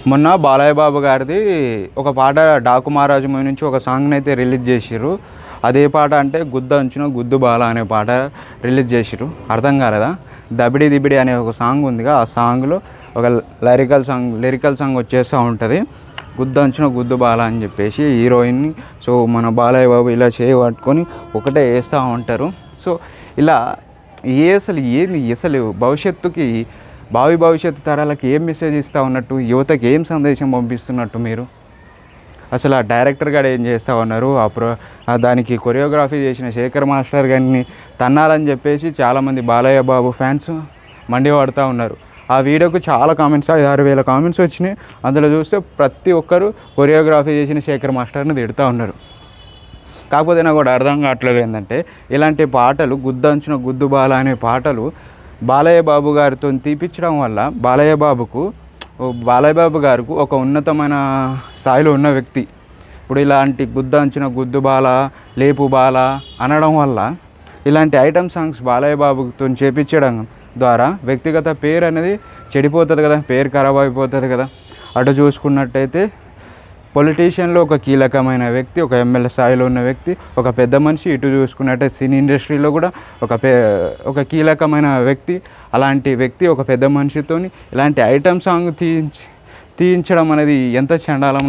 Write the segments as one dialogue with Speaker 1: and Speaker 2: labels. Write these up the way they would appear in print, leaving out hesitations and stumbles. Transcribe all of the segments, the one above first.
Speaker 1: మొన్న బాలయ్య బాబు గారిది ఒక పాట డాకు మహారాజు మూవీ నుంచి ఒక సాంగ్ని అయితే రిలీజ్ చేసిర్రు. అదే పాట అంటే గుద్ద అంచున గుద్దు బాల అనే పాట రిలీజ్ చేసిర్రు. అర్థం కాలేదా? దబిడి దిబిడి అనే ఒక సాంగ్ ఉందిగా, ఆ సాంగ్లో ఒక లిరికల్ సాంగ్ వచ్చేస్తూ ఉంటుంది. గుద్ద అంచున గుద్దు బాల అని చెప్పేసి హీరోయిన్ని సో మన బాలయ్య బాబు ఇలా పట్టుకొని ఒకటే వేస్తూ ఉంటారు. సో ఇలా అసలు భవిష్యత్తుకి భవిష్యత్తు తరాలకు ఏం మెసేజ్ ఇస్తూ ఉన్నట్టు, యువతకి ఏం సందేశం పంపిస్తున్నట్టు మీరు అసలు ఆ డైరెక్టర్ గారు ఏం చేస్తూ ఉన్నారు, దానికి కొరియోగ్రఫీ చేసిన శేఖర్ మాస్టర్ గారిని తన్నాలని చెప్పేసి చాలామంది బాలయ్య బాబు ఫ్యాన్స్ మండిపడుతూ ఉన్నారు. ఆ వీడియోకు చాలా కామెంట్స్ 6,000 కామెంట్స్ వచ్చినాయి. అందులో చూస్తే ప్రతి ఒక్కరు కొరియోగ్రఫీ చేసిన శేఖర్ మాస్టర్ని తిడుతూ ఉన్నారు. కాకపోతే నాకు కూడా అర్థం కావట్లేదు ఏంటంటే, ఇలాంటి పాటలు గుద్దంచున గుద్దు బాల అనే పాటలు బాలయ్య బాబు గారితో తీపించడం వల్ల బాలయ్య బాబు గారికి ఒక ఉన్నతమైన స్థాయిలో ఉన్న వ్యక్తి ఇప్పుడు ఇలాంటి గుద్దంచున గుద్దు బాల లేపు బాల అనడం వల్ల ఇలాంటి ఐటమ్ సాంగ్స్ బాలయ్య బాబుతో చేపించడం ద్వారా వ్యక్తిగత పేరు అనేది చెడిపోతుంది కదా, పేరు ఖరాబ్ అయిపోతుంది కదా. అటు చూసుకున్నట్టయితే పొలిటీషియన్లో ఒక కీలకమైన వ్యక్తి, ఒక ఎమ్మెల్యే స్థాయిలో ఉన్న వ్యక్తి, ఒక పెద్ద మనిషి. ఇటు చూసుకున్నట్టే సినీ ఇండస్ట్రీలో కూడా ఒక కీలకమైన వ్యక్తి. అలాంటి వ్యక్తి ఒక పెద్ద మనిషితోని ఇలాంటి ఐటమ్ సాంగ్ తీయించడం అనేది ఎంత చండాలం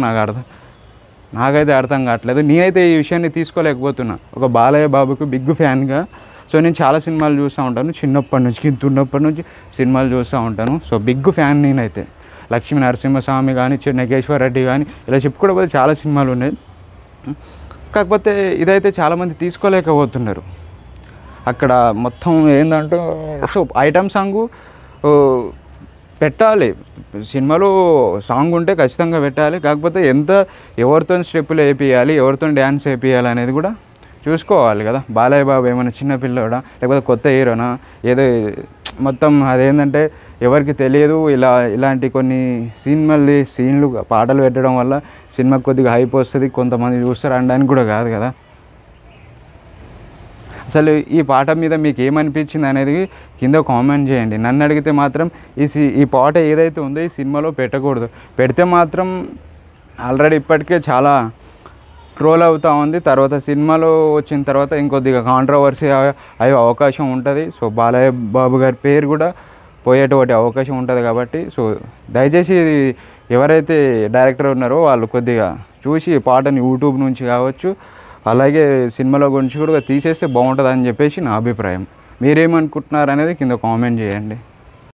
Speaker 1: నాకైతే అర్థం కావట్లేదు. నేనైతే ఈ విషయాన్ని తీసుకోలేకపోతున్నా. ఒక బాలయ్య బాబుకు బిగ్ ఫ్యాన్గా సో నేను చాలా సినిమాలు చూస్తూ ఉంటాను, చిన్నప్పటి నుంచి ఇంతున్నప్పటి నుంచి సినిమాలు చూస్తూ ఉంటాను. సో బిగ్ ఫ్యాన్ నేనైతే. లక్ష్మీ నరసింహస్వామి కానీ, చెన్నకేశ్వర రెడ్డి కానీ ఇలా చెప్పుకోవడం చాలా సినిమాలు ఉన్నాయి. కాకపోతే ఇదైతే చాలామంది తీసుకోలేకపోతున్నారు. అక్కడ మొత్తం ఏంటంటే సో ఐటమ్ సాంగు పెట్టాలి, సినిమాలో సాంగ్ ఉంటే ఖచ్చితంగా పెట్టాలి. కాకపోతే ఎవరితో స్టెప్పులు వేపియాలి, ఎవరితో డ్యాన్స్ వేపియాలి అనేది కూడా చూసుకోవాలి కదా. బాలయ్య బాబు ఏమైనా చిన్న పిల్లోడా లేకపోతే కొత్త హీరోనా, ఏదో మొత్తం అదేంటంటే ఎవరికి తెలియదు. ఇలాంటి కొన్ని సీన్లు పాటలు పెట్టడం వల్ల సినిమాకి కొద్దిగా హైప్ వస్తుంది, కొంతమంది చూస్తారు అనడానికి కూడా కాదు కదా. అసలు ఈ పాట మీద మీకు ఏమనిపించింది అనేది కింద కామెంట్ చేయండి. నన్ను అడిగితే మాత్రం ఈ పాట ఏదైతే ఉందో ఈ సినిమాలో పెట్టకూడదు. పెడితే మాత్రం ఆల్రెడీ ఇప్పటికే చాలా ట్రోల్ అవుతూ ఉంది. తర్వాత సినిమాలో వచ్చిన తర్వాత ఇంకొద్దిగా కాంట్రవర్సీ అయ్యే అవకాశం ఉంటుంది. సో బాలయ్య బాబు గారి పేరు కూడా పోయేటువంటి అవకాశం ఉంటుంది. కాబట్టి సో దయచేసి ఎవరైతే డైరెక్టర్ ఉన్నారో వాళ్ళు కొద్దిగా చూసి పాటని యూట్యూబ్ నుంచి కావచ్చు, అలాగే సినిమాలో గురించి కూడా తీసేస్తే బాగుంటుంది అని చెప్పేసి నా అభిప్రాయం. మీరేమనుకుంటున్నారు అనేది కింద కామెంట్ చేయండి.